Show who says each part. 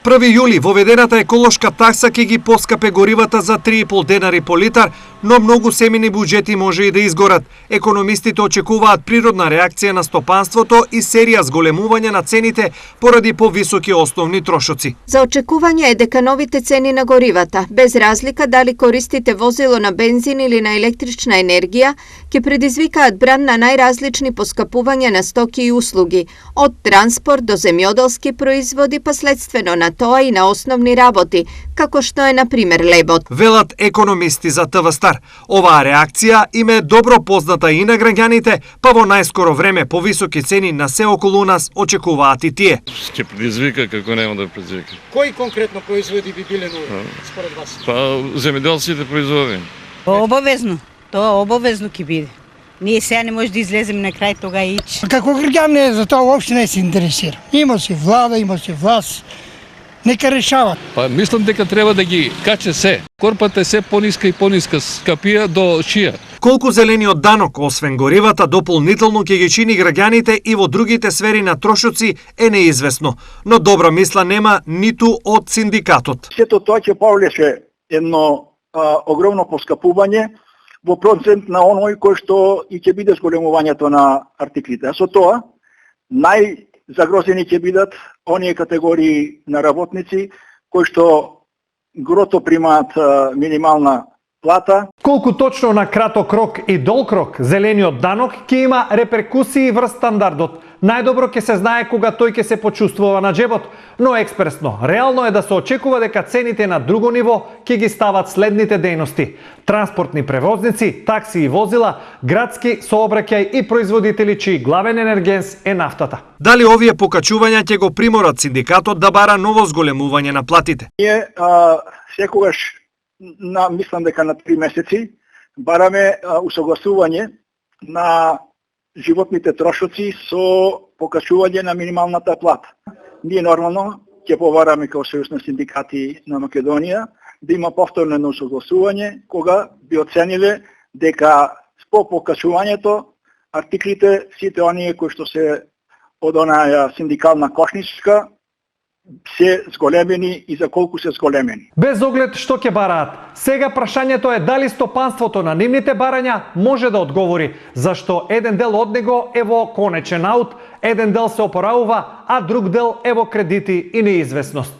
Speaker 1: 1 јули воведената еколошка такса ќе ги поскапе горивата за 3,5 денари по литар, но многу семени буџети може и да изгорат. Економистите очекуваат природна реакција на стопанството и серија зголемување на цените поради повисоки основни трошоци.
Speaker 2: За очекување е дека новите цени на горивата, без разлика дали користите возило на бензин или на електрична енергија, ќе предизвикаат бран на најразлични поскапувања на стоки и услуги, од транспорт до земјоделски производи, па следствено на тоа и на основни работи, како што е на пример лебот.
Speaker 1: Велат економисти за ТВ Стар. Оваа реакција им е добро позната и на граѓаните, па во најскоро време повисоки цени на се околу нас очекуваат и тие.
Speaker 3: Ќе предизвика, како нема да предизвика.
Speaker 4: Кои конкретно производи би биле нови според вас?
Speaker 3: Па земјоделците производи.
Speaker 5: Обавезно, тоа обавезно ќе биде. Ние сега не може да излезем на крај тога ич.
Speaker 6: Како граѓани за тоа уопште не се интересира. Има си влада, има си власт. Нека решават.
Speaker 7: Па мислам дека треба да ги каче се. Корпата е се пониска и пониска, скапија до шија.
Speaker 1: Колку зелениот данок, освен горивата, дополнително ќе ги чини граѓаните и во другите сфери на трошоци е неизвестно, но добра мисла нема ниту од синдикатот.
Speaker 8: Сето тоа ќе повлече едно огромно поскапување во процент на оној кој што и ќе биде зголемувањето на артиклите. А со тоа најзагрозени ќе бидат оние категории на работници кои што грото примаат минимална плата.
Speaker 9: Колку точно на краток рок и долг рок зелениот данок ќе има реперкусии врз стандардот. Најдобро ќе се знае кога тој ќе се почувствува на джебот, но експресно, реално е да се очекува дека цените на друго ниво ќе ги стават следните дејности: транспортни превозници, такси и возила, градски сообраќај и производители чиј главен енергенс е нафтата.
Speaker 1: Дали овие покачувања ќе го приморат синдикатот да бара ново зголемување на платите?
Speaker 8: Ние секогаш мислам дека на 3 месеци бараме усогласување на животните трошоци со покачување на минималната плата. Ние нормално ќе побараме како Сојуз на синдикати на Македонија да има повторно усогласување кога би оцениле дека по покачувањето артиклите сите оние кои што се од онаа синдикална кошничка се зголемени и за колку се зголемени.
Speaker 9: Без оглед што ќе бараат, сега прашањето е дали стопанството на нивните барања може да одговори, зашто еден дел од него е во конечен аут, еден дел се опораува, а друг дел е во кредити и неизвестност.